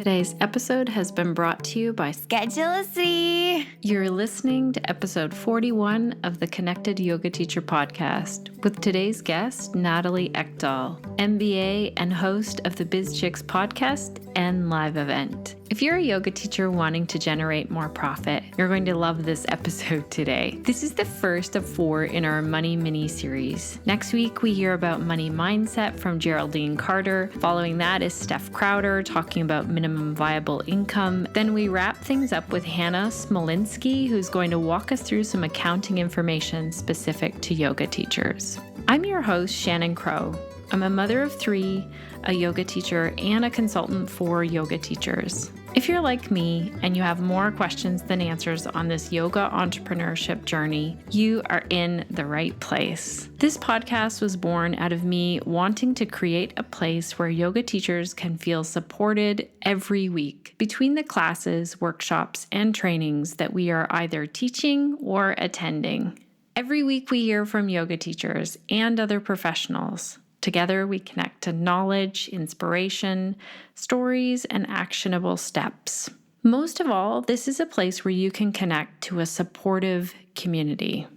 Today's episode has been brought to you by Schedulicity. You're listening to episode 41 of the Connected Yoga Teacher podcast with today's guest, Natalie Eckdahl, MBA and host of the Biz Chix podcast and live event. If you're a yoga teacher wanting to generate more profit, you're going to love this episode today. This is the first of 4 in our Money mini-series. Next week, we hear about money mindset from Geraldine Carter. Following that is Steph Crowder talking about minimum viable income. Then we wrap things up with Hannah Smolinski, who's going to walk us through some accounting information specific to yoga teachers. I'm your host, Shannon Crow. I'm a mother of 3, a yoga teacher, and a consultant for yoga teachers. If you're like me and you have more questions than answers on this yoga entrepreneurship journey, you are in the right place. This podcast was born out of me wanting to create a place where yoga teachers can feel supported every week between the classes, workshops, and trainings that we are either teaching or attending. Every week we hear from yoga teachers and other professionals. Together, we connect to knowledge, inspiration, stories, and actionable steps. Most of all, this is a place where you can connect to a supportive community.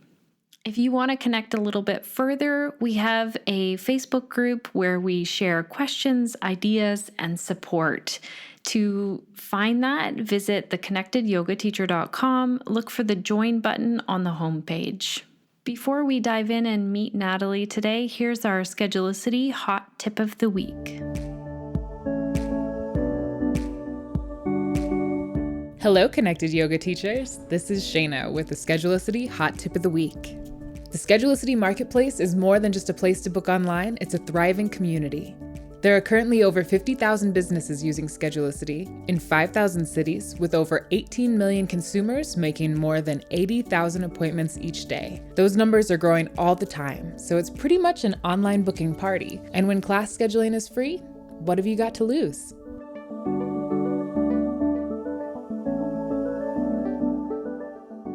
If you want to connect a little bit further, we have a Facebook group where we share questions, ideas, and support. To find that, visit theconnectedyogateacher.com, look for the join button on the homepage. Before we dive in and meet Natalie today, here's our Schedulicity Hot Tip of the Week. Hello, Connected Yoga Teachers. This is Shayna with the Schedulicity Hot Tip of the Week. The Schedulicity Marketplace is more than just a place to book online, it's a thriving community. There are currently over 50,000 businesses using Schedulicity in 5,000 cities with over 18 million consumers making more than 80,000 appointments each day. Those numbers are growing all the time, so it's pretty much an online booking party. And when class scheduling is free, what have you got to lose?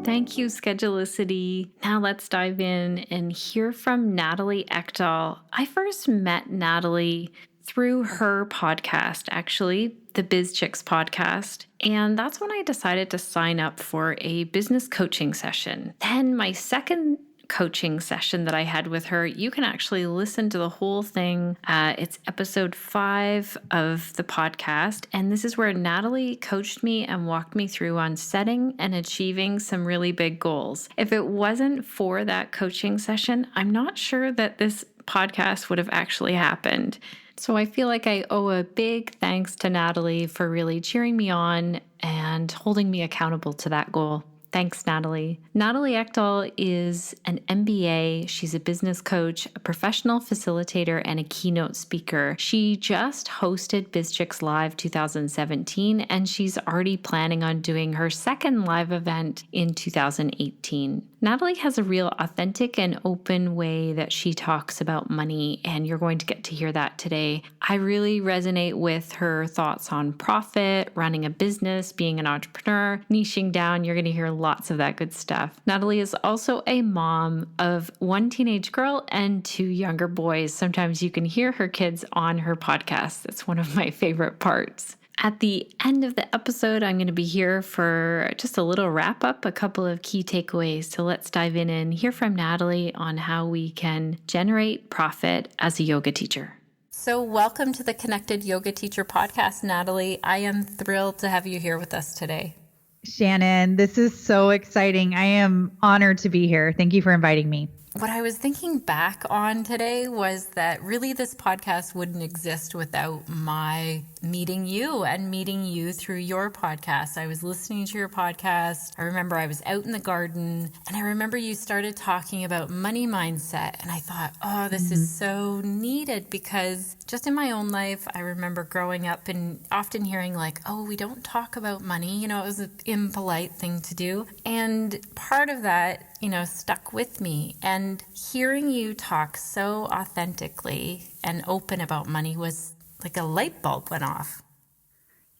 Thank you, Schedulicity. Now let's dive in and hear from Natalie Eckdahl. I first met Natalie through her podcast, actually, the Biz Chix podcast. And that's when I decided to sign up for a business coaching session. Then my second coaching session that I had with her, you can actually listen to the whole thing. It's episode 5 of the podcast. And this is where Natalie coached me and walked me through on setting and achieving some really big goals. If it wasn't for that coaching session, I'm not sure that this podcast would have actually happened. So I feel like I owe a big thanks to Natalie for really cheering me on and holding me accountable to that goal. Thanks, Natalie. Natalie Eckdahl is an MBA. She's a business coach, a professional facilitator, and a keynote speaker. She just hosted Biz Chix Live 2017, and she's already planning on doing her second live event in 2018. Natalie has a real authentic and open way that she talks about money, and you're going to get to hear that today. I really resonate with her thoughts on profit, running a business, being an entrepreneur, niching down. You're going to hear lots of that good stuff. Natalie is also a mom of 1 teenage girl and 2 younger boys. Sometimes you can hear her kids on her podcast. That's one of my favorite parts. At the end of the episode, I'm going to be here for just a little wrap up, a couple of key takeaways. So let's dive in and hear from Natalie on how we can generate profit as a yoga teacher. So welcome to the Connected Yoga Teacher podcast, Natalie. I am thrilled to have you here with us today. Shannon, this is so exciting. I am honored to be here. Thank you for inviting me. What I was thinking back on today was that really this podcast wouldn't exist without my meeting you and meeting you through your podcast. I was listening to your podcast. I remember I was out in the garden and I remember you started talking about money mindset. And I thought, oh, this is so needed because just in my own life, I remember growing up and often hearing like, oh, we don't talk about money. You know, it was an impolite thing to do. And part of that, you know, stuck with me. And hearing you talk so authentically and open about money was like a light bulb went off.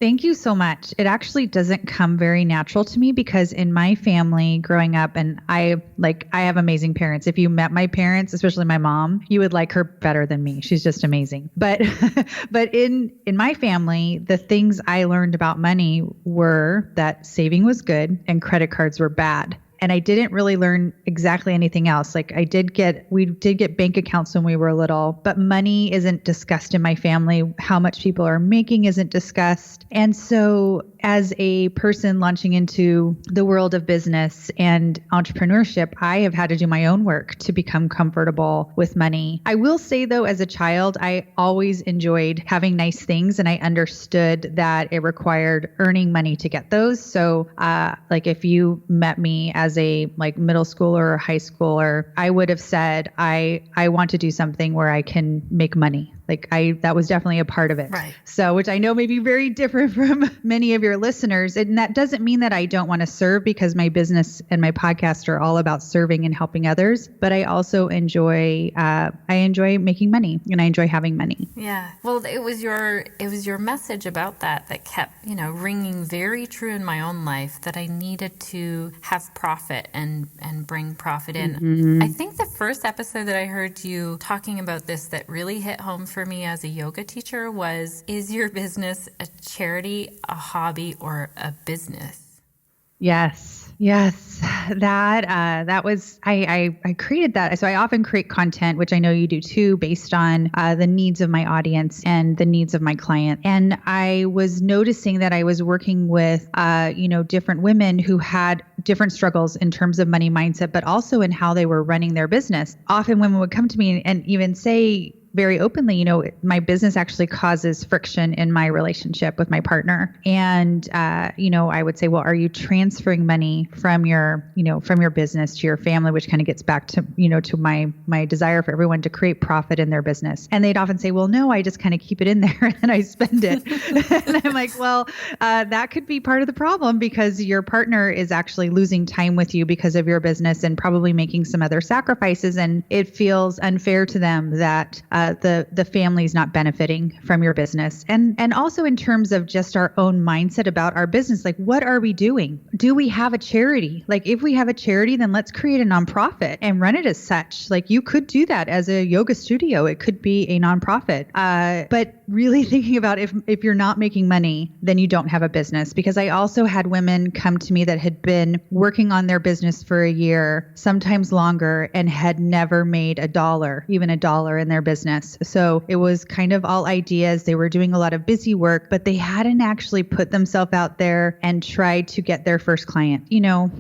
Thank you so much. It actually doesn't come very natural to me because in my family growing up, and I have amazing parents. If you met my parents, especially my mom, you would like her better than me. She's just amazing. But but in my family, the things I learned about money were that saving was good and credit cards were bad. And I didn't really learn exactly anything else. Like we did get bank accounts when we were little, but money isn't discussed in my family. How much people are making isn't discussed. And so as a person launching into the world of business and entrepreneurship, I have had to do my own work to become comfortable with money. I will say though, as a child, I always enjoyed having nice things and I understood that it required earning money to get those. So like if you met me as a middle schooler or high schooler, I would have said, I want to do something where I can make money. That was definitely a part of it. Right. So, which I know may be very different from many of your listeners. And that doesn't mean that I don't want to serve, because my business and my podcast are all about serving and helping others. But I also enjoy making money, and I enjoy having money. Yeah. Well, it was your message about that kept, ringing very true in my own life, that I needed to have profit and bring profit in. Mm-hmm. I think the first episode that I heard you talking about this that really hit home for me as a yoga teacher was, is your business a charity, a hobby, or a business? Yes. That was, I created that. So I often create content, which I know you do too, based on the needs of my audience and the needs of my client. And I was noticing that I was working with, different women who had different struggles in terms of money mindset, but also in how they were running their business. Often women would come to me and even say, very openly, my business actually causes friction in my relationship with my partner. And, I would say, well, are you transferring money from your business to your family, which kind of gets back to, to my desire for everyone to create profit in their business. And they'd often say, well, no, I just kind of keep it in there and I spend it. And I'm like, well, that could be part of the problem, because your partner is actually losing time with you because of your business and probably making some other sacrifices. And it feels unfair to them that, the family's not benefiting from your business. And also in terms of just our own mindset about our business, like, what are we doing? Do we have a charity? Like, if we have a charity, then let's create a nonprofit and run it as such. Like, you could do that as a yoga studio. It could be a nonprofit. But really thinking about if you're not making money, then you don't have a business. Because I also had women come to me that had been working on their business for a year, sometimes longer, and had never made even a dollar in their business. So it was kind of all ideas. They were doing a lot of busy work, but they hadn't actually put themselves out there and tried to get their first client.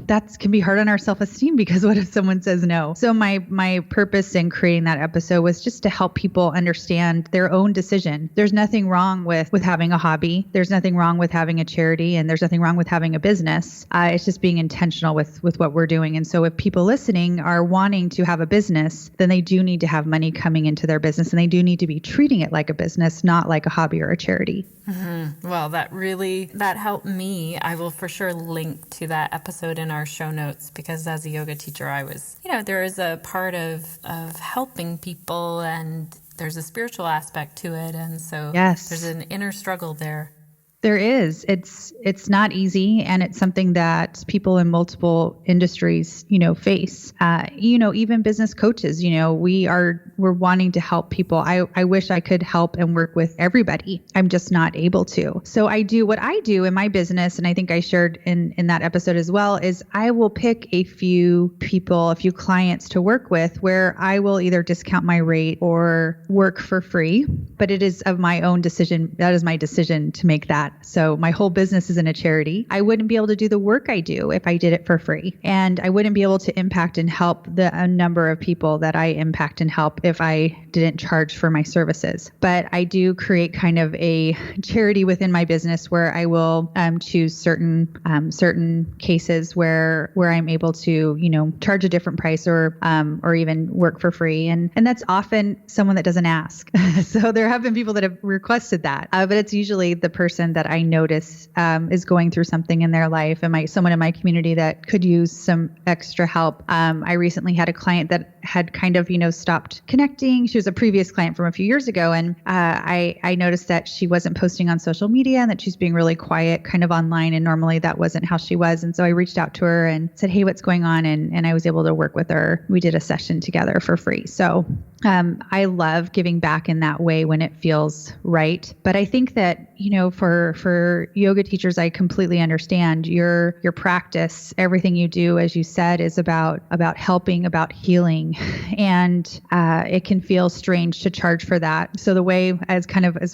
That can be hard on our self-esteem, because what if someone says no? So my purpose in creating that episode was just to help people understand their own decision. There's nothing wrong with having a hobby. There's nothing wrong with having a charity, and there's nothing wrong with having a business. It's just being intentional with what we're doing. And so if people listening are wanting to have a business, then they do need to have money coming into their business, and they do need to be treating it like a business, not like a hobby or a charity. Mm-hmm. Well, that helped me. I will for sure link to that episode in our show notes, because as a yoga teacher, I was, there is a part of helping people, and there's a spiritual aspect to it. And so yes, there's an inner struggle there. There is. It's not easy, and it's something that people in multiple industries, face. Even business coaches, we're wanting to help people. I wish I could help and work with everybody. I'm just not able to. So I do what I do in my business, and I think I shared in that episode as well, is I will pick a few people, a few clients to work with, where I will either discount my rate or work for free, but it is of my own decision. That is my decision to make that. So my whole business isn't a charity. I wouldn't be able to do the work I do if I did it for free. And I wouldn't be able to impact and help a number of people that I impact and help if I didn't charge for my services. But I do create kind of a charity within my business where I will choose certain cases where I'm able to, charge a different price or even work for free. And that's often someone that doesn't ask. So there have been people that have requested that, but it's usually the person that I notice is going through something in their life, and someone in my community that could use some extra help. I recently had a client that had kind of, stopped connecting. She was a previous client from a few years ago. And I noticed that she wasn't posting on social media and that she's being really quiet kind of online. And normally that wasn't how she was. And so I reached out to her and said, hey, what's going on? And I was able to work with her. We did a session together for free. So I love giving back in that way when it feels right. But I think that, for yoga teachers, I completely understand your practice. Everything you do, as you said, is about helping, about healing. And it can feel strange to charge for that. So the way as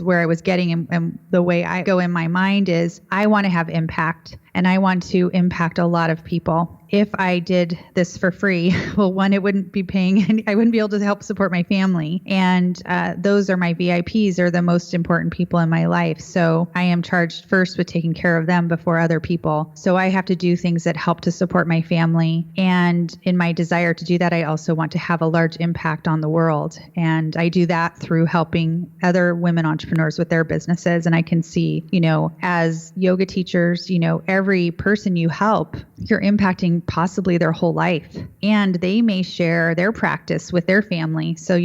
where I was getting and the way I go in my mind is I want to have impact. And I want to impact a lot of people. If I did this for free, well, one, it wouldn't be paying, I wouldn't be able to help support my family. And those are my VIPs, are the most important people in my life. So I am charged first with taking care of them before other people. So I have to do things that help to support my family. And in my desire to do that, I also want to have a large impact on the world. And I do that through helping other women entrepreneurs with their businesses. And I can see, as yoga teachers, every person you help, you're impacting possibly their whole life. And they may share their practice with their family. So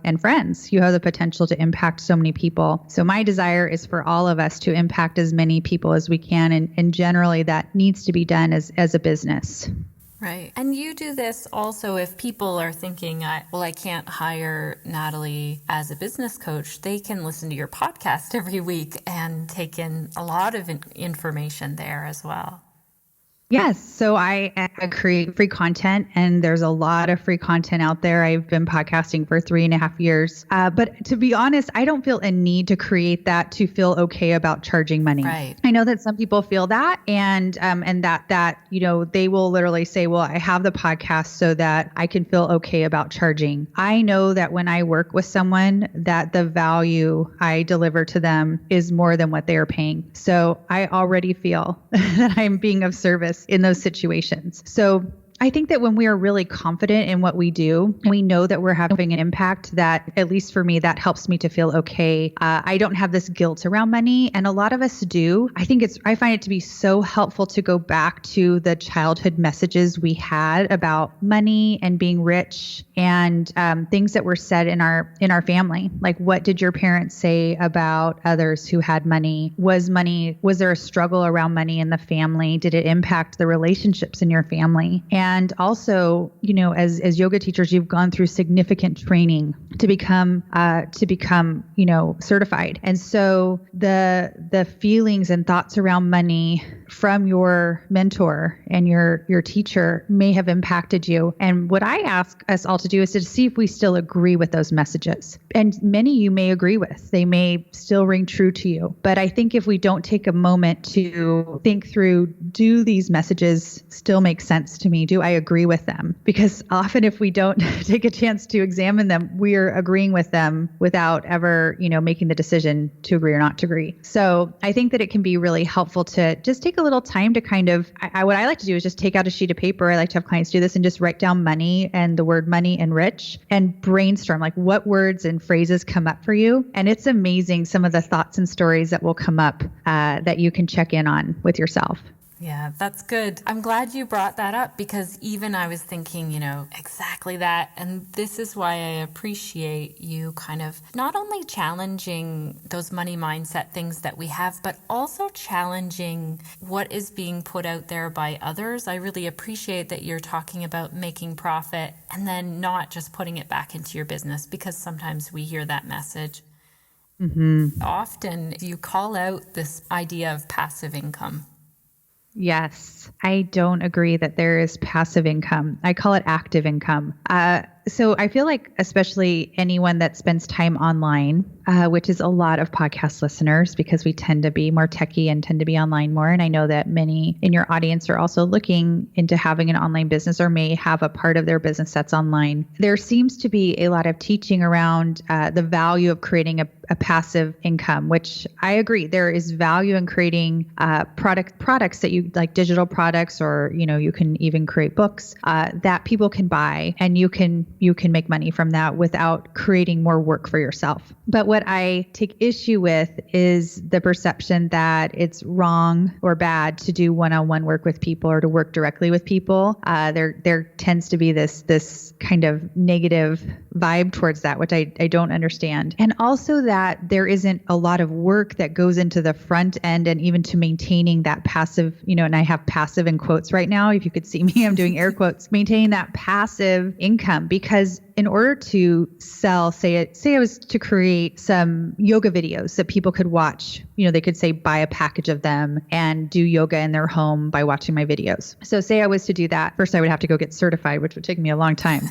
and friends, you have the potential to impact so many people. So my desire is for all of us to impact as many people as we can. And generally that needs to be done as a business. Right. And you do this also if people are thinking, I can't hire Natalie as a business coach. They can listen to your podcast every week and take in a lot of information there as well. Yes. So I create free content, and there's a lot of free content out there. I've been podcasting for 3.5 years. But to be honest, I don't feel a need to create that to feel okay about charging money. Right. I know that some people feel that, and that they will literally say, well, I have the podcast so that I can feel okay about charging. I know that when I work with someone, that the value I deliver to them is more than what they are paying. So I already feel that I'm being of service in those situations. So I think that when we are really confident in what we do, we know that we're having an impact, that, at least for me, that helps me to feel okay. I don't have this guilt around money, and a lot of us do. I find it to be so helpful to go back to the childhood messages we had about money and being rich, and things that were said in our family. Like, what did your parents say about others who had money? Was there a struggle around money in the family? Did it impact the relationships in your family? And also, as yoga teachers, you've gone through significant training to become certified. And so the feelings and thoughts around money from your mentor and your teacher may have impacted you. And what I ask us all to do is to see if we still agree with those messages. And many you may agree with. They may still ring true to you. But I think if we don't take a moment to think through, do these messages still make sense to me? Do I agree with them? Because often if we don't take a chance to examine them, we're agreeing with them without ever, making the decision to agree or not to agree. So I think that it can be really helpful to just take a little time to kind of, what I like to do is just take out a sheet of paper. I like to have clients do this and just write down money and the word money and rich and brainstorm, like, what words and phrases come up for you. And it's amazing some of the thoughts and stories that will come up that you can check in on with yourself. Yeah, that's good. I'm glad you brought that up, because even I was thinking, exactly that. And this is why I appreciate you kind of not only challenging those money mindset things that we have, but also challenging what is being put out there by others. I really appreciate that you're talking about making profit and then not just putting it back into your business, because sometimes we hear that message. Mm-hmm. Often you call out this idea of passive income. Yes, I don't agree that there is passive income. I call it active income. So I feel like especially anyone that spends time online, which is a lot of podcast listeners, because we tend to be more techie and tend to be online more. And I know that many in your audience are also looking into having an online business or may have a part of their business that's online. There seems to be a lot of teaching around the value of creating a passive income, which I agree. There is value in creating products that you like, digital products, or you can even create books that people can buy, and you can you can make money from that without creating more work for yourself. But what I take issue with is the perception that it's wrong or bad to do one-on-one work with people or to work directly with people. There tends to be this kind of negative vibe towards that, which I don't understand. And also that there isn't a lot of work that goes into the front end and even to maintaining that passive, and I have passive in quotes right now. If you could see me, I'm doing air quotes, maintaining that passive income, because in order to sell, say I was to create some yoga videos that people could watch, they could say buy a package of them and do yoga in their home by watching my videos. So say I was to do that, first I would have to go get certified, which would take me a long time.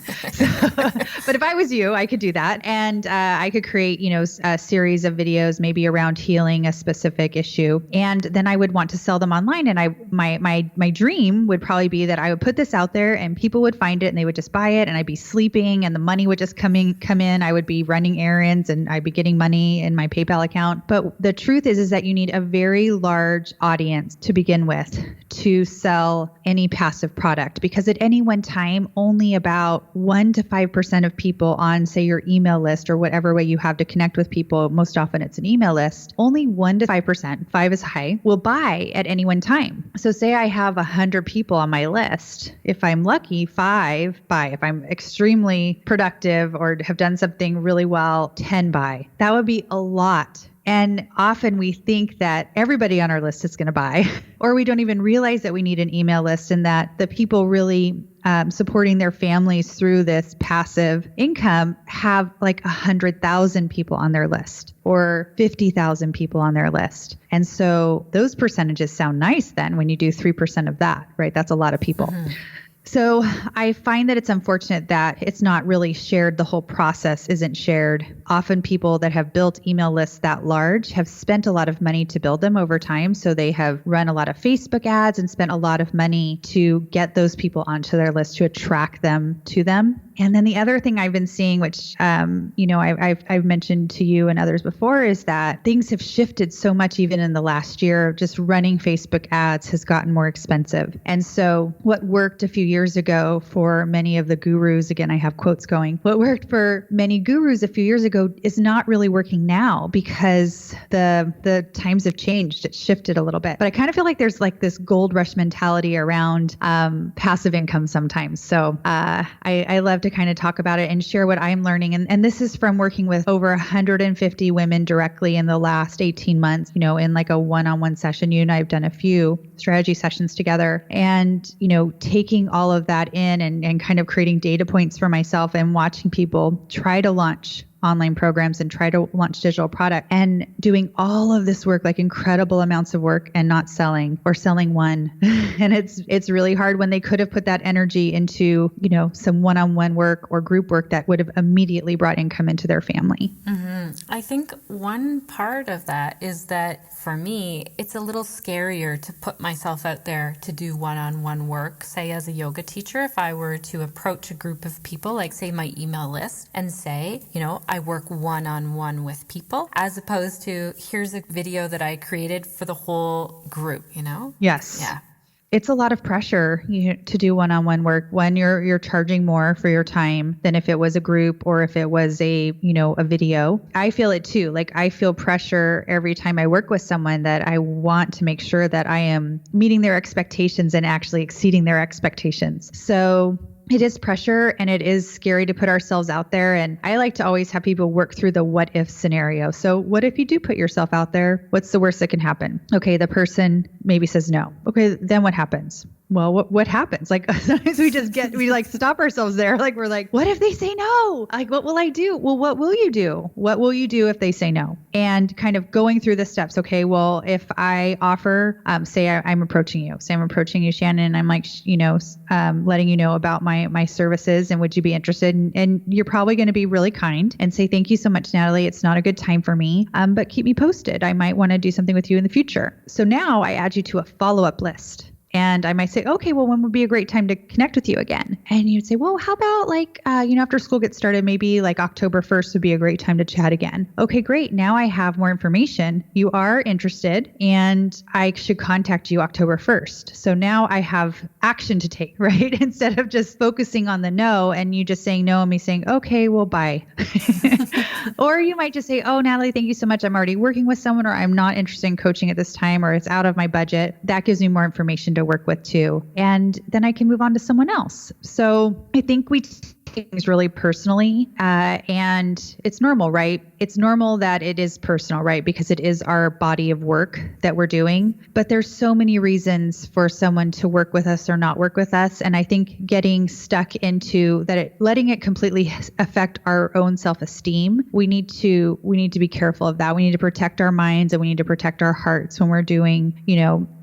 But if I was you, I could do that. And I could create, a series of videos, maybe around healing a specific issue. And then I would want to sell them online. And my dream would probably be that I would put this out there and people would find it and they would just buy it, and I'd be sleeping and the money would just come in. I would be running errands and I'd be getting money in my PayPal account. But the truth is that you need a very large audience to begin with to sell any passive product, because at any one time, only about 1 to 5% of people on, say, your email list or whatever way you have to connect with people, most often it's an email list, only 1 to 5%, 5 is high, will buy at any one time. So say I have 100 people on my list. If I'm lucky, 5 buy. If I'm extremely productive or have done something really well, 10 buy. That would be a lot. And often we think that everybody on our list is going to buy, or we don't even realize that we need an email list and that the people really supporting their families through this passive income have like 100,000 people on their list or 50,000 people on their list. And so those percentages sound nice then when you do 3% of that, right? That's a lot of people. Mm-hmm. So I find that it's unfortunate that it's not really shared. The whole process isn't shared. Often people that have built email lists that large have spent a lot of money to build them over time. So they have run a lot of Facebook ads and spent a lot of money to get those people onto their list, to attract them to them. And then the other thing I've been seeing, which, I've mentioned to you and others before, is that things have shifted so much even in the last year. Just running Facebook ads has gotten more expensive. And so what worked a few years ago for many of the gurus, again, I have quotes going, what worked for many gurus a few years ago is not really working now because the times have changed. It's shifted a little bit. But I kind of feel like there's like this gold rush mentality around passive income sometimes. So I love to kind of talk about it and share what I'm learning. And this is from working with over 150 women directly in the last 18 months, in like a one-on-one session. You and I have done a few strategy sessions together, and, taking all of that in and kind of creating data points for myself and watching people try to launch online programs and try to launch digital product and doing all of this work, like incredible amounts of work, and not selling or selling one. And it's really hard when they could have put that energy into, some one-on-one work or group work that would have immediately brought income into their family. Mm-hmm. I think one part of that is that for me, it's a little scarier to put myself out there to do one-on-one work. Say as a yoga teacher, if I were to approach a group of people, like say my email list, and say, I work one-on-one with people, as opposed to here's a video that I created for the whole group, Yes. Yeah. It's a lot of pressure to do one-on-one work when you're charging more for your time than if it was a group or if it was a video. I feel it too. Like I feel pressure every time I work with someone that I want to make sure that I am meeting their expectations and actually exceeding their expectations. So it is pressure and it is scary to put ourselves out there. And I like to always have people work through the what if scenario. So what if you do put yourself out there? What's the worst that can happen? Okay, the person maybe says no. Okay, then what happens? Well, what happens? Like sometimes we like stop ourselves there. Like we're like, what if they say no? Like, what will I do? Well, what will you do? What will you do if they say no? And kind of going through the steps. Okay, well, if I offer, say I'm approaching you, Shannon, and I'm like, letting you know about my services and would you be interested? And you're probably going to be really kind and say, thank you so much, Natalie. It's not a good time for me, but keep me posted. I might want to do something with you in the future. So now I add you to a follow-up list. And I might say, okay, well, when would be a great time to connect with you again? And you'd say, well, how about like, after school gets started, maybe like October 1st would be a great time to chat again. Okay, great. Now I have more information. You are interested and I should contact you October 1st. So now I have action to take, right? Instead of just focusing on the no and you just saying no and me saying, okay, well, bye. Or you might just say, oh, Natalie, thank you so much. I'm already working with someone, or I'm not interested in coaching at this time, or it's out of my budget. That gives me more information to work with too. And then I can move on to someone else. So I think we take things really personally, and it's normal, right? It's normal that it is personal, right? Because it is our body of work that we're doing. But there's so many reasons for someone to work with us or not work with us. And I think getting stuck into that, letting it completely affect our own self-esteem, we need to be careful of that. We need to protect our minds and we need to protect our hearts when we're doing,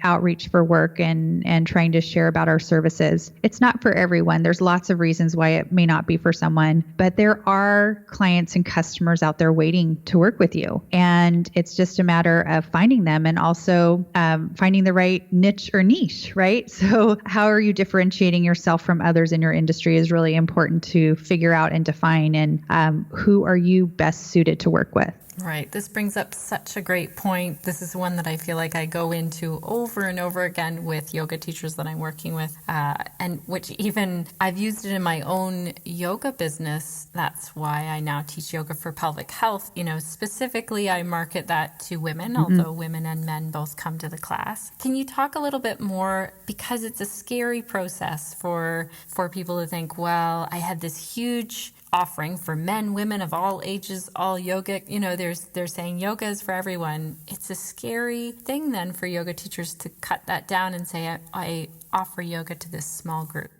outreach for work and trying to share about our services. It's not for everyone. There's lots of reasons why it may not be for someone, but there are clients and customers out there waiting to work with you. And it's just a matter of finding them and also finding the right niche or niche, right? So how are you differentiating yourself from others in your industry is really important to figure out and define, and who are you best suited to work with. Right. This brings up such a great point. This is one that I feel like I go into over and over again with yoga teachers that I'm working with, and which even I've used it in my own yoga business. That's why I now teach yoga for pelvic health. Specifically, I market that to women, although women and men both come to the class. Can you talk a little bit more, because it's a scary process for people to think, well, I have this huge offering for men, women of all ages, all yoga. They're saying yoga is for everyone. It's a scary thing then for yoga teachers to cut that down and say, I offer yoga to this small group.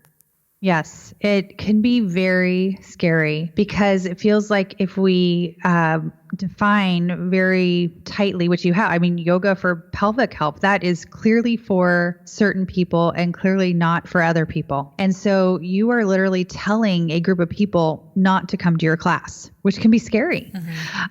Yes, it can be very scary because it feels like if we define very tightly, which you have, yoga for pelvic health, that is clearly for certain people and clearly not for other people. And so you are literally telling a group of people not to come to your class, which can be scary.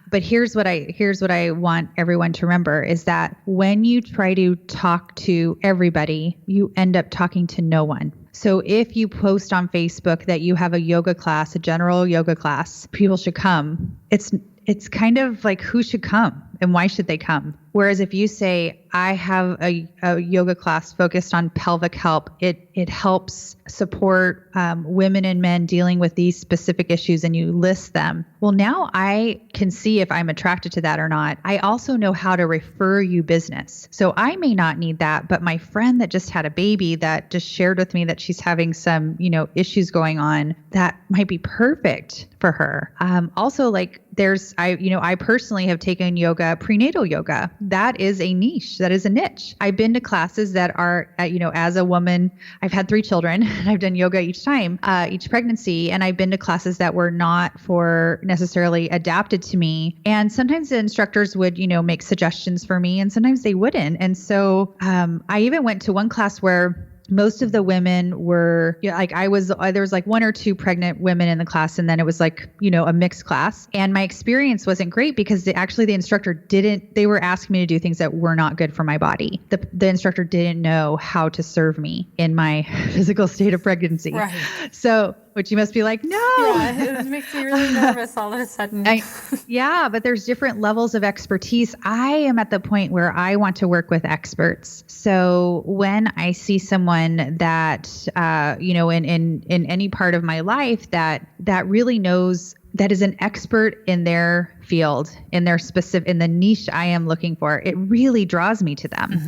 But here's what I want everyone to remember is that when you try to talk to everybody, you end up talking to no one. So if you post on Facebook that you have a yoga class, a general yoga class, people should come. It's kind of like, who should come and why should they come? Whereas if you say, I have a yoga class focused on pelvic health, it helps support women and men dealing with these specific issues, and you list them. Well, now I can see if I'm attracted to that or not. I also know how to refer you business. So I may not need that, but my friend that just had a baby that just shared with me that she's having some, issues going on, that might be perfect for her. Also, like I personally have taken yoga, prenatal yoga. That is a niche. That is a niche. I've been to classes that are, as a woman, I've had 3 children and I've done yoga each time, each pregnancy. And I've been to classes that were not for necessarily adapted to me. And sometimes the instructors would, make suggestions for me and sometimes they wouldn't. And so I even went to one class where most of the women were there was like 1 or 2 pregnant women in the class. And then it was like, a mixed class. And my experience wasn't great because the instructor they were asking me to do things that were not good for my body. The instructor didn't know how to serve me in my physical state of pregnancy. Right. So, which you must be like, no. Yeah, it makes me really nervous all of a sudden. But there's different levels of expertise. I am at the point where I want to work with experts. So when I see someone that, in any part of my life that really knows, that is an expert in their field, in the niche I am looking for, it really draws me to them.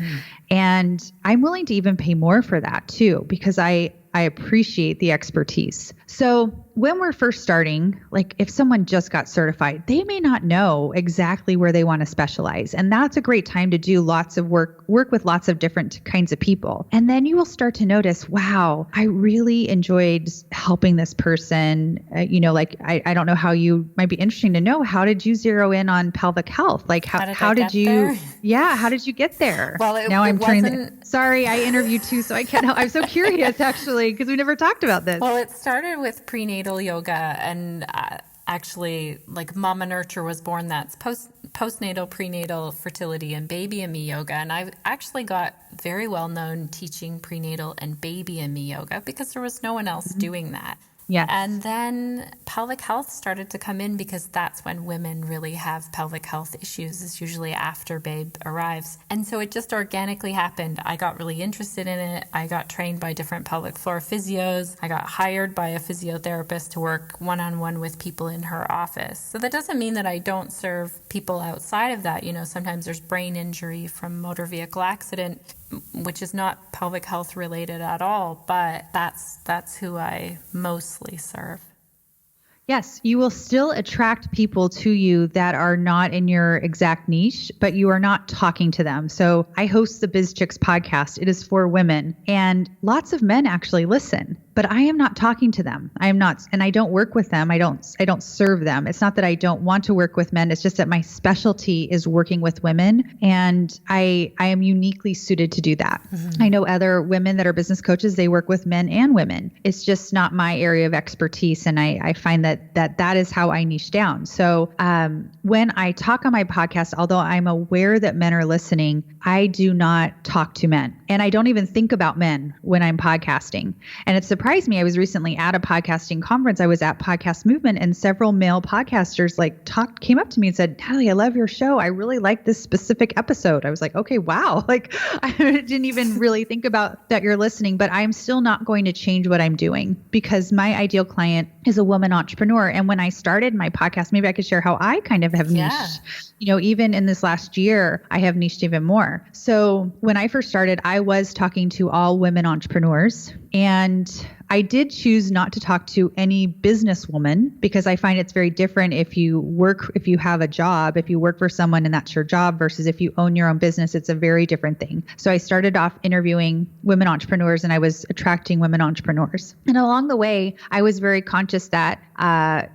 And I'm willing to even pay more for that too, because I appreciate the expertise. So when we're first starting, like if someone just got certified, they may not know exactly where they want to specialize. And that's a great time to do lots of work with lots of different kinds of people. And then you will start to notice, wow, I really enjoyed helping this person. I don't know how you might be interesting to know, how did you zero in on pelvic health? Like how did you get there? Well, sorry, I interviewed too, so I can't help. I'm so curious actually, because we never talked about this. Well, it started with prenatal yoga, and actually, like Mama Nurture was born. That's postnatal, prenatal, fertility, and baby and me yoga. And I actually got very well known teaching prenatal and baby and me yoga because there was no one else doing that. Yes. And then pelvic health started to come in because that's when women really have pelvic health issues. It's usually after babe arrives. And so it just organically happened. I got really interested in it. I got trained by different pelvic floor physios. I got hired by a physiotherapist to work one-on-one with people in her office. So that doesn't mean that I don't serve people outside of that. You know, sometimes there's brain injury from motor vehicle accident, which is not pelvic health related at all, but that's who I mostly serve. Yes, you will still attract people to you that are not in your exact niche, but you are not talking to them. So I host the Biz Chix podcast. It is for women, and lots of men actually listen, but I am not talking to them. I am not, and I don't work with them. I don't serve them. It's not that I don't want to work with men. It's just that my specialty is working with women, and I am uniquely suited to do that. Mm-hmm. I know other women that are business coaches, they work with men and women. It's just not my area of expertise. And I find that is how I niche down. So when I talk on my podcast, although I'm aware that men are listening, I do not talk to men. And I don't even think about men when I'm podcasting. And it surprised me. I was recently at a podcasting conference. I was at Podcast Movement, and several male podcasters came up to me and said, "Natalie, I love your show. I really like this specific episode." I was like, okay, wow. Like, I didn't even really think about that you're listening, but I'm still not going to change what I'm doing because my ideal client is a woman entrepreneur. And when I started my podcast, maybe I could share how I kind of have niched. You know, even in this last year, I have niched even more. So when I first started, I was talking to all women entrepreneurs, and I did choose not to talk to any businesswoman because I find it's very different if you have a job, if you work for someone and that's your job versus if you own your own business, it's a very different thing. So I started off interviewing women entrepreneurs, and I was attracting women entrepreneurs. And along the way, I was very conscious that, I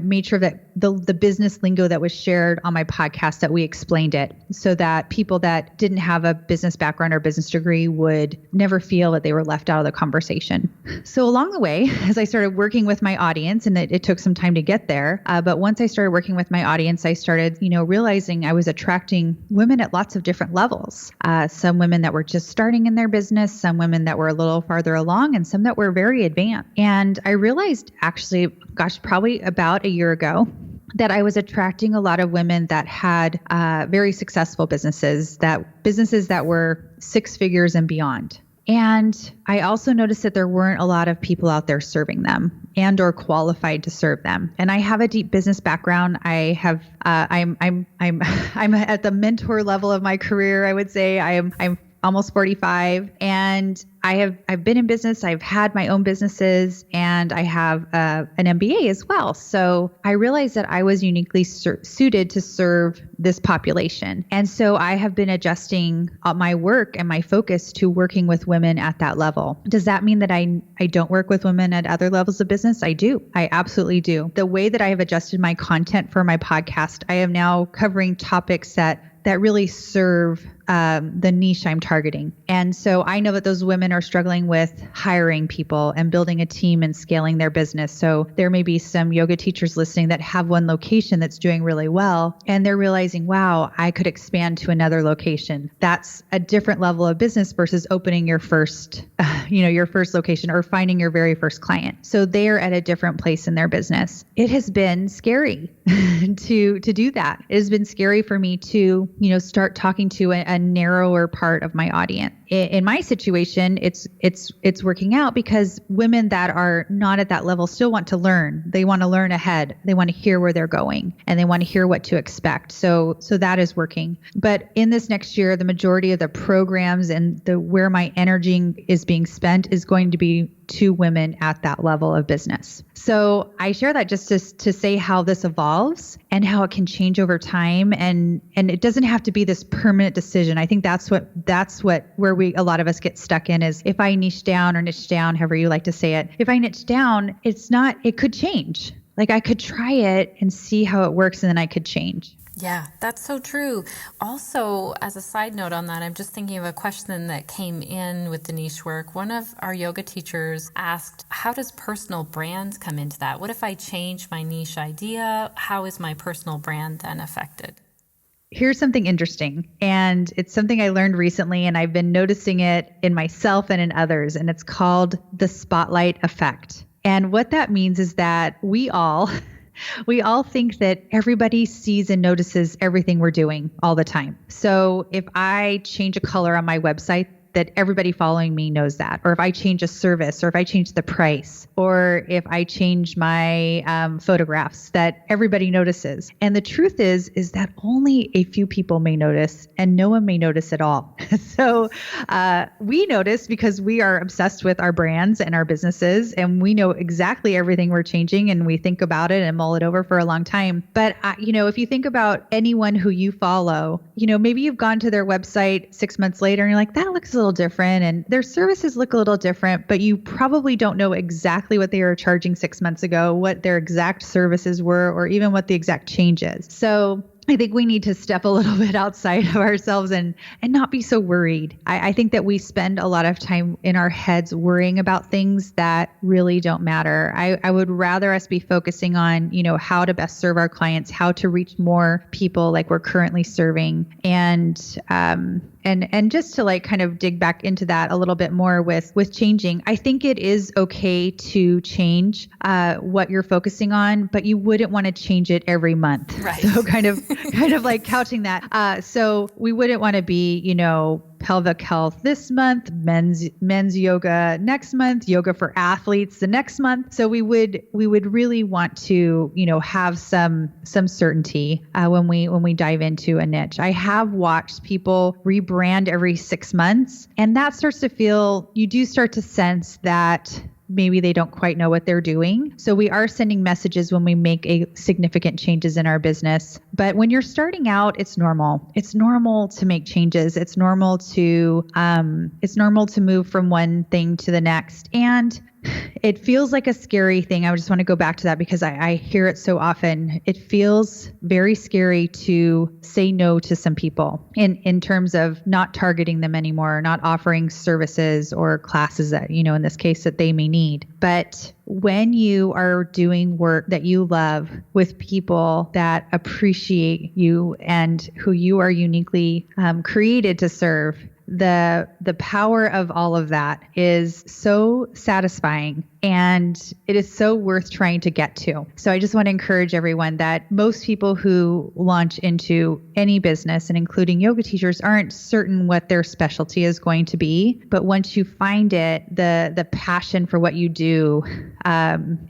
made sure that the business lingo that was shared on my podcast, that we explained it so that people that didn't have a business background or business degree would never feel that they were left out of the conversation. So along the way, as I started working with my audience, and it took some time to get there, but once I started working with my audience, I started, realizing I was attracting women at lots of different levels. Some women that were just starting in their business, some women that were a little farther along, and some that were very advanced. And I realized actually, probably about a year ago, that I was attracting a lot of women that had very successful businesses that were 6 figures and beyond. And I also noticed that there weren't a lot of people out there serving them and or qualified to serve them. And I have a deep business background. I'm at the mentor level of my career. I would say I'm almost 45, and I've been in business. I've had my own businesses, and I have an MBA as well. So I realized that I was uniquely suited to serve this population. And so I have been adjusting my work and my focus to working with women at that level. Does that mean that I don't work with women at other levels of business? I do. I absolutely do. The way that I have adjusted my content for my podcast, I am now covering topics that really serve the niche I'm targeting. And so I know that those women are struggling with hiring people and building a team and scaling their business. So there may be some yoga teachers listening that have one location that's doing really well, and they're realizing, wow, I could expand to another location. That's a different level of business versus opening your first location or finding your very first client. So they're at a different place in their business. It has been scary to do that. It has been scary for me to, start talking to a narrower part of my audience. In my situation, it's working out because women that are not at that level still want to learn. They want to learn ahead. They want to hear where they're going, and they want to hear what to expect. So that is working. But in this next year, the majority of the programs and where my energy is being spent is going to be to women at that level of business. So I share that just to say how this evolves and how it can change over time. And it doesn't have to be this permanent decision. I think that's where a lot of us get stuck in is if I niche down, however you like to say it, if I niche down, it could change. Like I could try it and see how it works, and then I could change. Yeah, that's so true. Also, as a side note on that, I'm just thinking of a question that came in with the niche work. One of our yoga teachers asked, how does personal brand come into that? What if I change my niche idea? How is my personal brand then affected? Here's something interesting, and it's something I learned recently, and I've been noticing it in myself and in others, and it's called the spotlight effect. And what that means is that we all think that everybody sees and notices everything we're doing all the time. So if I change a color on my website, that everybody following me knows that. Or if I change a service, or if I change the price, or if I change my photographs, that everybody notices. And the truth is that only a few people may notice, and no one may notice at all. So we notice because we are obsessed with our brands and our businesses, and we know exactly everything we're changing, and we think about it and mull it over for a long time. But if you think about anyone who you follow, maybe you've gone to their website 6 months later and you're like, that looks a little different, and their services look a little different, but you probably don't know exactly what they were charging 6 months ago, what their exact services were, or even what the exact change is. So I think we need to step a little bit outside of ourselves and not be so worried. I think that we spend a lot of time in our heads worrying about things that really don't matter. I would rather us be focusing on, how to best serve our clients, how to reach more people like we're currently serving, and just to like kind of dig back into that a little bit more with changing. I think it is okay to change what you're focusing on, but you wouldn't want to change it every month. Right. So kind of like couching that. So we wouldn't want to be, pelvic health this month, men's yoga next month, yoga for athletes the next month. So we would really want to, have some certainty when we dive into a niche. I have watched people rebrand every 6 months, and that starts to feel, you do start to sense that maybe they don't quite know what they're doing. So we are sending messages when we make significant changes in our business. But when you're starting out, it's normal. It's normal to make changes. It's normal to move from one thing to the next. And it feels like a scary thing. I just want to go back to that because I hear it so often. It feels very scary to say no to some people in terms of not targeting them anymore, not offering services or classes that, in this case, that they may need. But when you are doing work that you love with people that appreciate you and who you are uniquely created to serve, the power of all of that is so satisfying, and it is so worth trying to get to. So I just want to encourage everyone that most people who launch into any business, and including yoga teachers, aren't certain what their specialty is going to be. But once you find it, the passion for what you do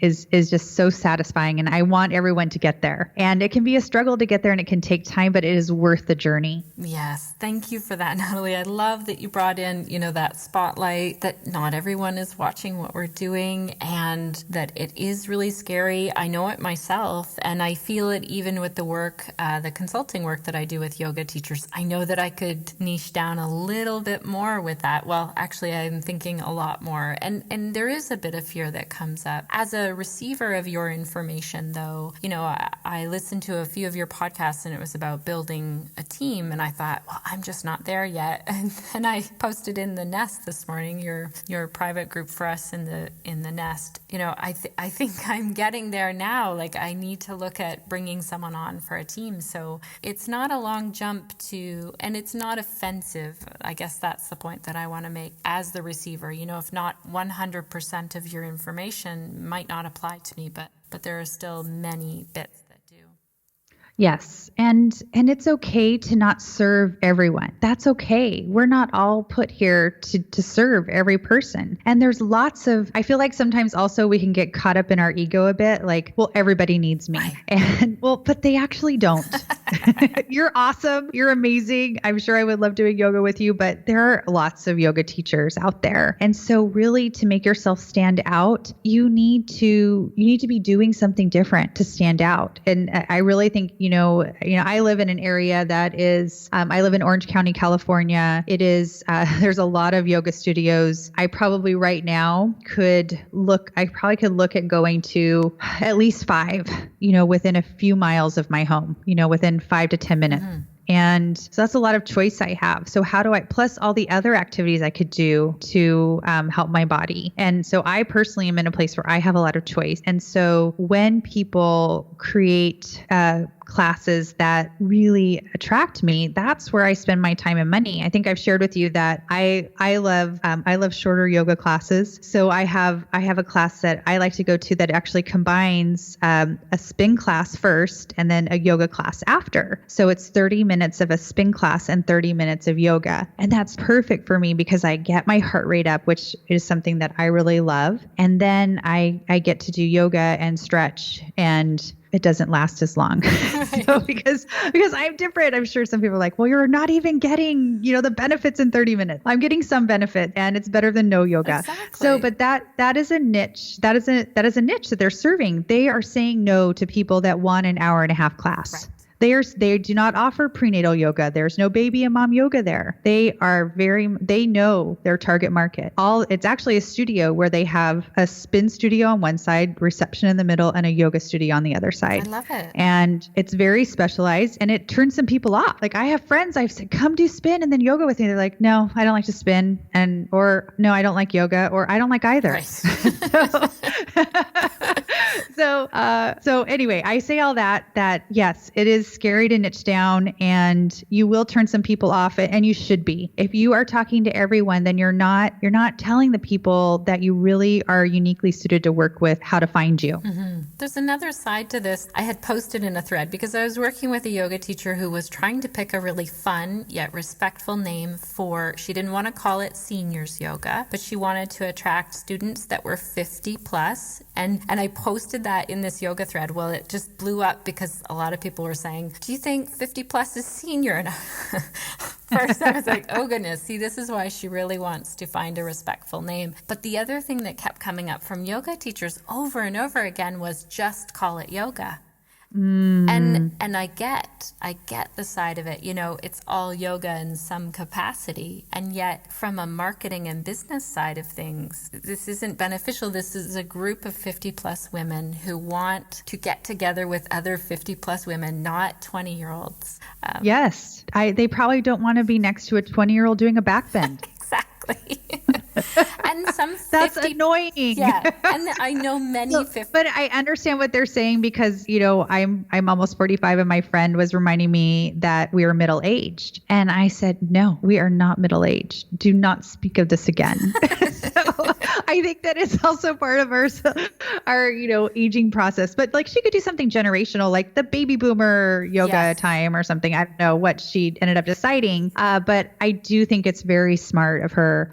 is just so satisfying. And I want everyone to get there. And it can be a struggle to get there, and it can take time, but it is worth the journey. Yes. Thank you for that, Natalie. I love that you brought in, that spotlight, that not everyone is watching what we're doing, and that it is really scary. I know it myself, and I feel it even with the work, the consulting work that I do with yoga teachers. I know that I could niche down a little bit more with that. Well, actually, I'm thinking a lot more. And there is a bit of fear that comes up. As a receiver of your information, though, I listened to a few of your podcasts, and it was about building a team. And I thought, well, I'm just not there yet. And I posted in the Nest this morning, your private group for us in the Nest. I think I'm getting there now. Like, I need to look at bringing someone on for a team. So it's not a long jump to, and it's not offensive. I guess that's the point that I want to make as the receiver. If not 100% of your information might not apply to me, but there are still many bits that do. Yes. And it's okay to not serve everyone. That's okay. We're not all put here to serve every person. And there's I feel like sometimes also we can get caught up in our ego a bit, like, well, everybody needs me. And but they actually don't. You're awesome. You're amazing. I'm sure I would love doing yoga with you, but there are lots of yoga teachers out there. And so really, to make yourself stand out, you need to be doing something different to stand out. And I really think, I live in an area that is, I live in Orange County, California. It is, there's a lot of yoga studios. I probably right now could look at going to at least 5, within a few miles of my home, within than 5 to 10 minutes. And so that's a lot of choice I have. So how do I, plus all the other activities I could do to help my body. And so I personally am in a place where I have a lot of choice. And so when people create classes that really attract me, that's where I spend my time and money. I think I've shared with you that I love shorter yoga classes. So I have a class that I like to go to that actually combines a spin class first and then a yoga class after. So it's 30 minutes of a spin class and 30 minutes of yoga. And that's perfect for me because I get my heart rate up, which is something that I really love. And then I get to do yoga and stretch, and it doesn't last as long. So because I'm different, I'm sure some people are like, well, you're not even getting, the benefits in 30 minutes. I'm getting some benefit, and it's better than no yoga. Exactly. So, but that is a niche. That is a niche that they're serving. They are saying no to people that want an hour and a half class. Right. They do not offer prenatal yoga. There's no baby and mom yoga there. They know their target market. It's actually a studio where they have a spin studio on one side, reception in the middle, and a yoga studio on the other side. I love it. And it's very specialized, and it turns some people off. Like I have friends, I've said, come do spin and then yoga with me. They're like, no, I don't like to spin. Or no, I don't like yoga, or I don't like either. Right. So anyway, I say all that yes, it is scary to niche down, and you will turn some people off, and you should be. If you are talking to everyone, then you're not telling the people that you really are uniquely suited to work with how to find you. Mm-hmm. There's another side to this. I had posted in a thread because I was working with a yoga teacher who was trying to pick a really fun yet respectful name she didn't want to call it seniors yoga, but she wanted to attract students that were 50 plus. And I posted that in this yoga thread. Well, it just blew up because a lot of people were saying, do you think 50 plus is senior? And first I was like, oh goodness, see, this is why she really wants to find a respectful name. But the other thing that kept coming up from yoga teachers over and over again was just call it yoga. And I get the side of it, it's all yoga in some capacity. And yet from a marketing and business side of things, this isn't beneficial. This is a group of 50 plus women who want to get together with other 50 plus women, not 20-year-olds. Yes. They probably don't want to be next to a 20-year-old doing a back bend. Exactly. And some 50, that's annoying. Yeah. And I know many 50. But I understand what they're saying because, I'm almost 45, and my friend was reminding me that we were middle-aged. And I said, no, we are not middle-aged. Do not speak of this again. So I think that it's also part of our aging process. But like she could do something generational, like the baby boomer yoga time or something. I don't know what she ended up deciding. But I do think it's very smart of her.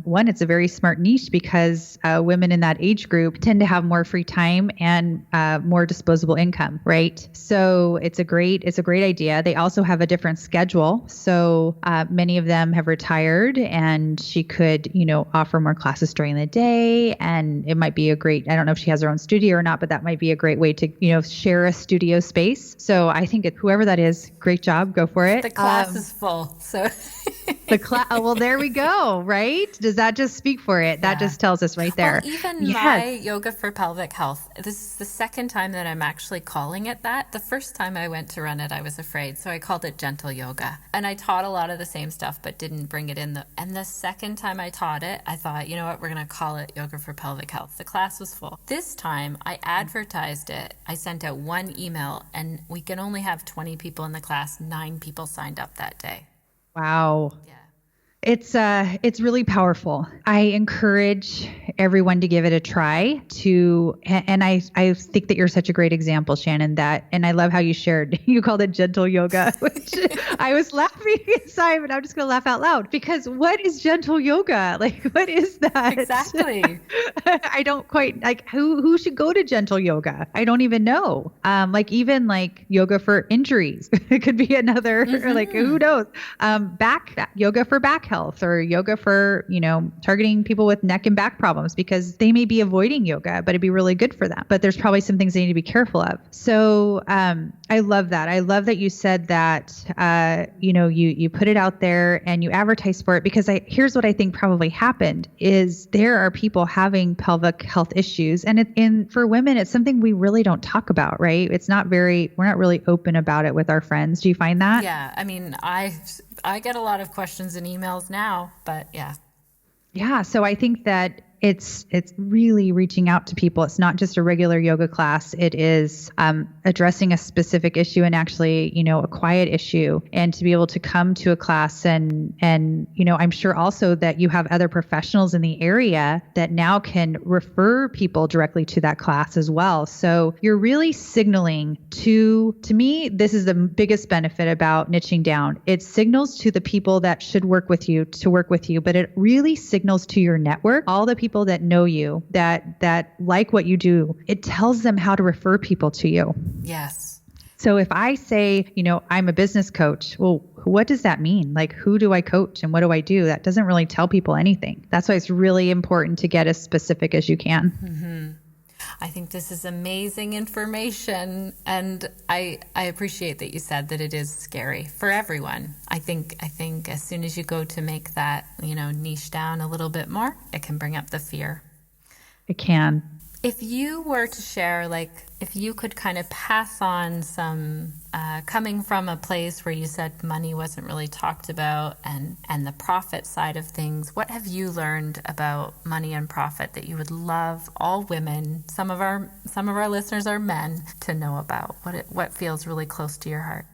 One, it's a very smart niche because women in that age group tend to have more free time and more disposable income, right? So it's a great idea. They also have a different schedule. So many of them have retired, and she could, offer more classes during the day. And it might be I don't know if she has her own studio or not, but that might be a great way to, share a studio space. So I think whoever that is, great job. Go for it. The class is full. So the class. Well, there we go. Right. Does that just speak for it? That just tells us right there. Well, even my yoga for pelvic health, this is the second time that I'm actually calling it that. The first time I went to run it, I was afraid. So I called it gentle yoga, and I taught a lot of the same stuff, but didn't bring it in. And the second time I taught it, I thought, you know what, we're going to call it yoga for pelvic health. The class was full. This time I advertised it. I sent out one email, and we can only have 20 people in the class. 9 people signed up that day. Wow. Yeah. It's really powerful. I encourage everyone to give it a try and I think that you're such a great example, Shannon, and I love how you shared, you called it gentle yoga, which I was laughing inside, but I'm just going to laugh out loud because what is gentle yoga? Like, what is that? Exactly. I don't quite who should go to gentle yoga? I don't even know. Even yoga for injuries, it could be another, or who knows? Yoga for back health, or yoga for, targeting people with neck and back problems because they may be avoiding yoga, but it'd be really good for them. But there's probably some things they need to be careful of. So I love that. I love that you said that, you put it out there and you advertise for it, because here's what I think probably happened is there are people having pelvic health issues. And for women, it's something we really don't talk about, right? We're not really open about it with our friends. Do you find that? Yeah. I mean, I get a lot of questions and emails now, but yeah. Yeah. So I think that it's really reaching out to people. It's not just a regular yoga class. It is addressing a specific issue, and actually, a quiet issue, and to be able to come to a class and I'm sure also that you have other professionals in the area that now can refer people directly to that class as well. So you're really signaling to me, this is the biggest benefit about niching down. It signals to the people that should work with you to work with you, but it really signals to your network, all the people that know you, that like what you do. It tells them how to refer people to you. Yes. So if I say, I'm a business coach, well, what does that mean? Like, who do I coach and what do I do? That doesn't really tell people anything. That's why it's really important to get as specific as you can. Mm-hmm. I think this is amazing information, and I appreciate that you said that it is scary for everyone. I think as soon as you go to make that, niche down a little bit more, it can bring up the fear. It can. If you were to share, if you could kind of pass on some, coming from a place where you said money wasn't really talked about and the profit side of things, what have you learned about money and profit that you would love all women, some of our listeners are men, to know about? What feels really close to your heart?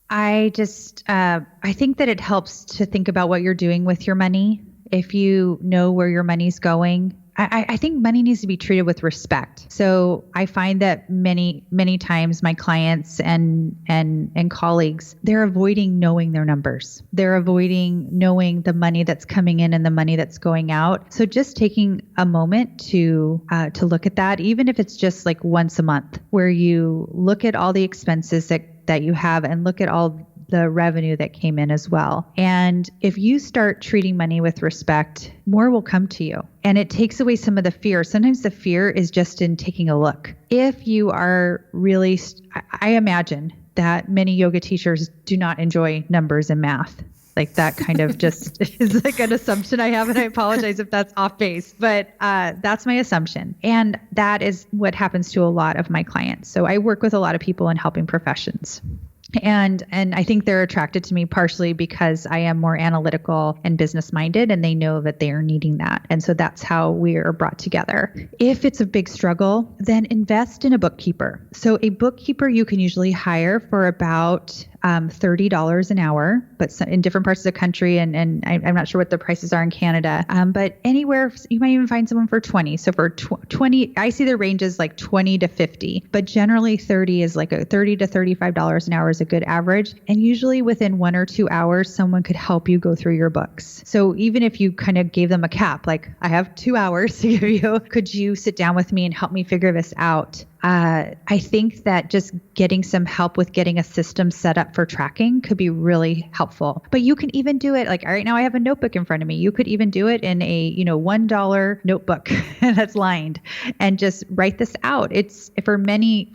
I think that it helps to think about what you're doing with your money. If you know where your money's going, I think money needs to be treated with respect. So I find that many, many times my clients and colleagues, they're avoiding knowing their numbers. They're avoiding knowing the money that's coming in and the money that's going out. So just taking a moment to look at that, even if it's just like once a month, where you look at all the expenses that you have and look at all the revenue that came in as well. And if you start treating money with respect, more will come to you. And it takes away some of the fear. Sometimes the fear is just in taking a look. If you are really, I imagine that many yoga teachers do not enjoy numbers and math. Like that kind of just is like an assumption I have, and I apologize if that's off base, but that's my assumption. And that is what happens to a lot of my clients. So I work with a lot of people in helping professions. And I think they're attracted to me partially because I am more analytical and business minded, and they know that they are needing that. And so that's how we are brought together. If it's a big struggle, then invest in a bookkeeper. So a bookkeeper you can usually hire for about $30 an hour, but in different parts of the country, and I'm not sure what the prices are in Canada, but anywhere, you might even find someone for 20. So for 20, I see the ranges like 20 to 50, but generally 30 is like a $30 to $35 an hour is a good average. And usually within 1 or 2 hours, someone could help you go through your books. So even if you kind of gave them a cap, like I have 2 hours to give you, could you sit down with me and help me figure this out? I think that just getting some help with getting a system set up for tracking could be really helpful. But you can even do it like right now I have a notebook in front of me. You could even do it in a, $1 notebook that's lined and just write this out. It's for many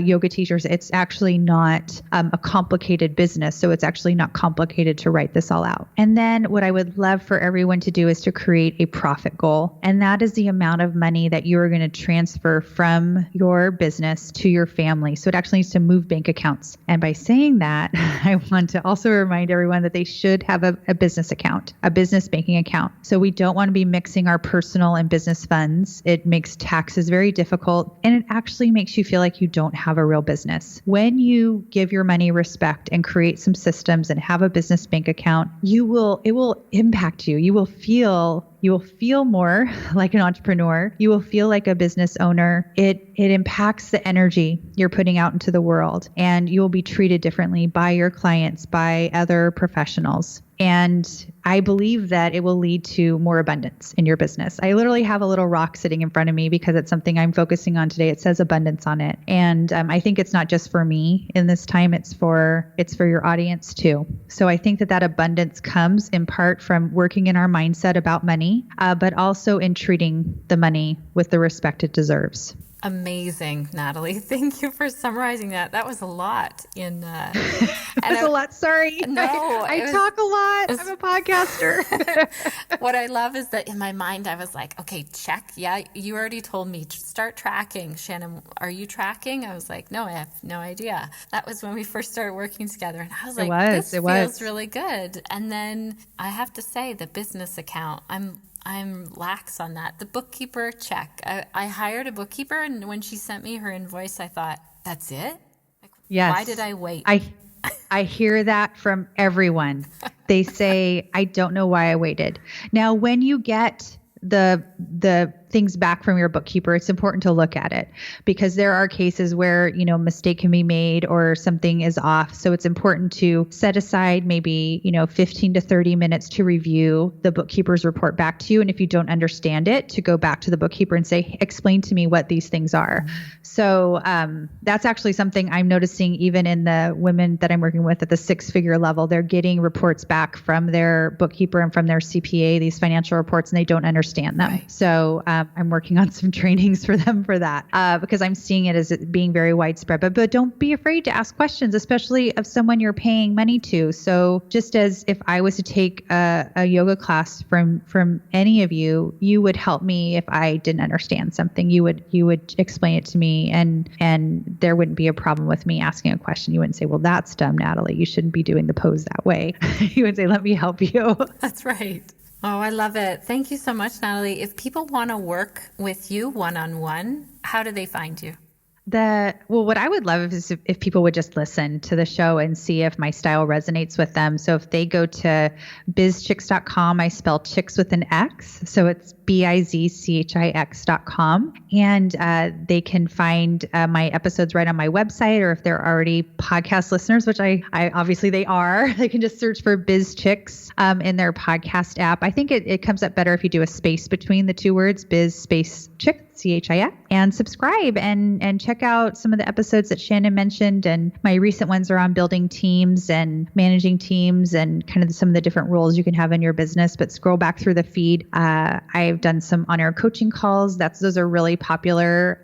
yoga teachers, it's actually not a complicated business. So it's actually not complicated to write this all out. And then what I would love for everyone to do is to create a profit goal. And that is the amount of money that you are going to transfer from your business to your family. So it actually needs to move bank accounts. And by saying that, I want to also remind everyone that they should have a business account, a business banking account. So we don't want to be mixing our personal and business funds. It makes taxes very difficult, and it actually makes you feel like you don't have a real business. When you give your money respect and create some systems and have a business bank account, it will impact you. You will feel more like an entrepreneur. You will feel like a business owner. It impacts the energy you're putting out into the world, and you will be treated differently by your clients, by other professionals. And I believe that it will lead to more abundance in your business. I literally have a little rock sitting in front of me because it's something I'm focusing on today. It says abundance on it. And I think it's not just for me in this time, it's for your audience too. So I think that abundance comes in part from working in our mindset about money, but also in treating the money with the respect it deserves. Amazing, Natalie. Thank you for summarizing that. That was a lot in That's a lot. Sorry. No, I talk a lot. I'm a podcaster. What I love is that in my mind, I was like, okay, check. Yeah, you already told me to start tracking. Shannon, are you tracking? I was like, no, I have no idea. That was when we first started working together. And I was like, this feels really good. And then I have to say the business account, I'm lax on that. The bookkeeper, check. I hired a bookkeeper, and when she sent me her invoice, I thought, that's it? Like, yes. Why did I wait? I hear that from everyone. They say, I don't know why I waited. Now, when you get the things back from your bookkeeper, it's important to look at it because there are cases where, mistake can be made or something is off. So it's important to set aside maybe, 15 to 30 minutes to review the bookkeeper's report back to you. And if you don't understand it, to go back to the bookkeeper and say, explain to me what these things are. Mm-hmm. So that's actually something I'm noticing even in the women that I'm working with at the 6-figure level. They're getting reports back from their bookkeeper and from their CPA, these financial reports, and they don't understand them. Right. So I'm working on some trainings for them for that because I'm seeing it as it being very widespread. But don't be afraid to ask questions, especially of someone you're paying money to. So just as if I was to take a yoga class from any of you, you would help me if I didn't understand something. You would explain it to me, and there wouldn't be a problem with me asking a question. You wouldn't say, "Well, that's dumb, Natalie. You shouldn't be doing the pose that way." You would say, "Let me help you." That's right. Oh, I love it. Thank you so much, Natalie. If people want to work with you one-on-one, how do they find you? What I would love is if people would just listen to the show and see if my style resonates with them. So if they go to bizchix.com, I spell chicks with an X. So it's bizchix.com. And they can find my episodes right on my website, or if they're already podcast listeners, which I obviously they are, they can just search for Biz Chix in their podcast app. I think it comes up better if you do a space between the two words, Biz space Chix. CHIX, and subscribe and check out some of the episodes that Shannon mentioned. And my recent ones are on building teams and managing teams and kind of some of the different roles you can have in your business. But scroll back through the feed. I've done some on-air coaching calls. Those are really popular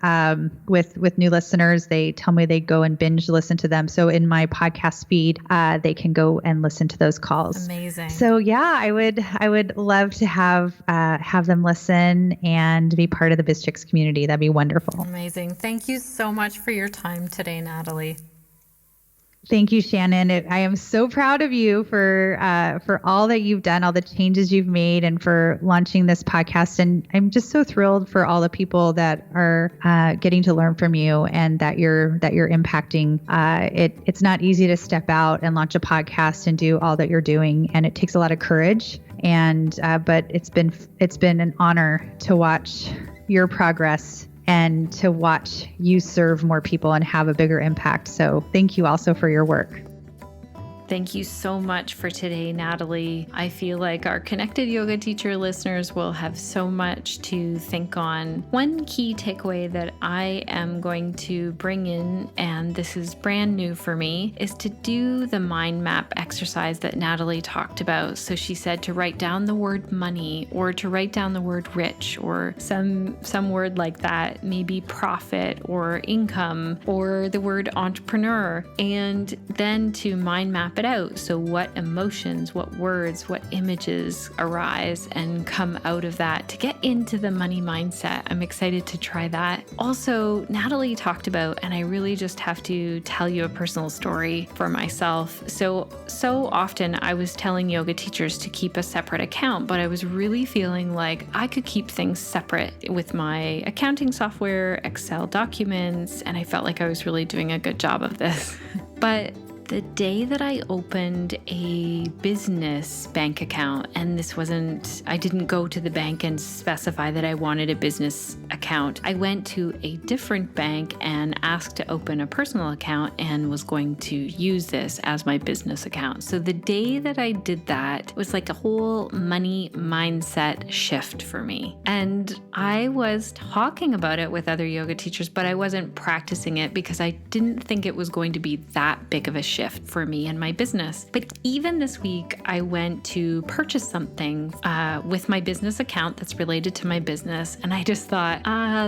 with new listeners. They tell me they go and binge listen to them. So in my podcast feed, they can go and listen to those calls. Amazing. So yeah, I would love to have them listen and be part of the Biz Chix community. That'd be wonderful. Amazing. Thank you so much for your time today, Natalie. Thank you, Shannon. I am so proud of you for all that you've done, all the changes you've made, and for launching this podcast. And I'm just so thrilled for all the people that are getting to learn from you and that you're impacting. It's not easy to step out and launch a podcast and do all that you're doing, and it takes a lot of courage. But it's been an honor to watch your progress and to watch you serve more people and have a bigger impact. So thank you also for your work. Thank you so much for today, Natalie. I feel like our Connected Yoga Teacher listeners will have so much to think on. One key takeaway that I am going to bring in, and this is brand new for me, is to do the mind map exercise that Natalie talked about. So she said to write down the word money, or to write down the word rich, or some word like that, maybe profit or income, or the word entrepreneur, and then to mind map it out. So what emotions, what words, what images arise and come out of that to get into the money mindset. I'm excited to try that. Also, Natalie talked about, and I really just have to tell you a personal story for myself. So often I was telling yoga teachers to keep a separate account, but I was really feeling like I could keep things separate with my accounting software, Excel documents, and I felt like I was really doing a good job of this. But the day that I opened a business bank account, and I didn't go to the bank and specify that I wanted a business account. I went to a different bank and asked to open a personal account and was going to use this as my business account. So the day that I did that was like a whole money mindset shift for me. And I was talking about it with other yoga teachers, but I wasn't practicing it because I didn't think it was going to be that big of a shift for me and my business. But even this week, I went to purchase something with my business account that's related to my business. And I just thought,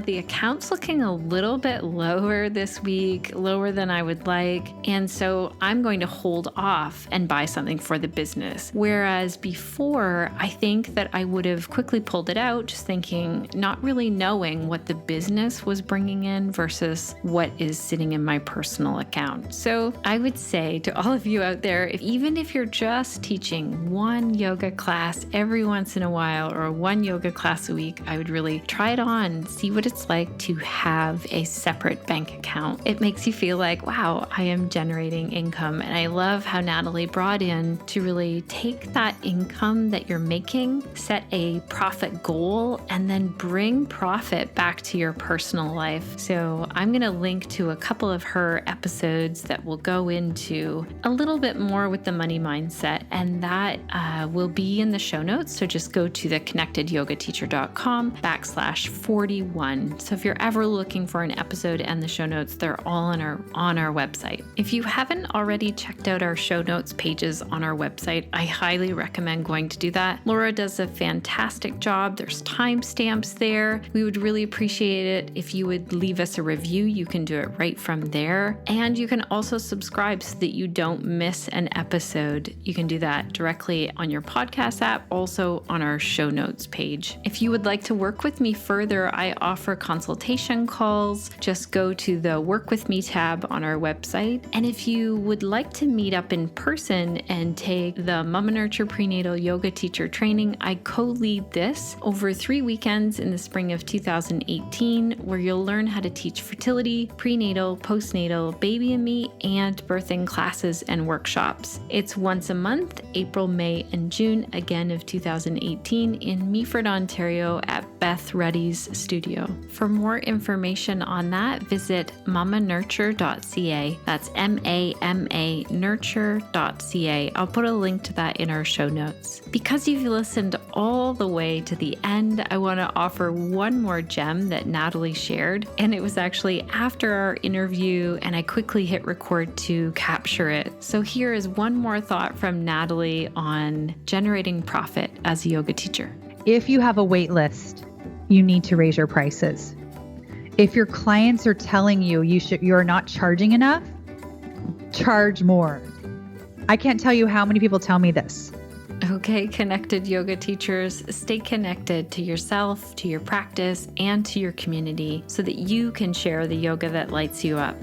the account's looking a little bit lower this week, lower than I would like. And so I'm going to hold off and buy something for the business. Whereas before, I think that I would have quickly pulled it out, just thinking, not really knowing what the business was bringing in versus what is sitting in my personal account. So I would say to all of you out there, even if you're just teaching one yoga class every once in a while or one yoga class a week, I would really try it on, see what it's like to have a separate bank account. It makes you feel like, wow, I am generating income. And I love how Natalie brought in to really take that income that you're making, set a profit goal, and then bring profit back to your personal life. So I'm going to link to a couple of her episodes that will go into a little bit more with the money mindset, and that will be in the show notes. So just go to theconnectedyogateacher.com/41. So if you're ever looking for an episode and the show notes, they're all on our website. If you haven't already checked out our show notes pages on our website, I highly recommend going to do that. Laura does a fantastic job. There's timestamps there. We would really appreciate it if you would leave us a review. You can do it right from there. And you can also subscribe so that you don't miss an episode. You can do that directly on your podcast app, also on our show notes page. If you would like to work with me further, I offer consultation calls. Just go to the Work With Me tab on our website. And if you would like to meet up in person and take the Mama Nurture Prenatal Yoga Teacher Training, I co-lead this over 3 weekends in the spring of 2018, where you'll learn how to teach fertility, prenatal, postnatal, baby and me, and birthing classes and workshops. It's once a month, April, May, and June, again of 2018, in Meaford, Ontario at Beth Reddy's studio. For more information on that, visit mamanurture.ca. That's MAMA nurture.ca. I'll put a link to that in our show notes. Because you've listened all the way to the end, I want to offer one more gem that Natalie shared. And it was actually after our interview, and I quickly hit record to capture it. So here is one more thought from Natalie on generating profit as a yoga teacher. If you have a wait list, you need to raise your prices. If your clients are telling you you're not charging enough, charge more. I can't tell you how many people tell me this. Okay, connected yoga teachers, stay connected to yourself, to your practice, and to your community so that you can share the yoga that lights you up.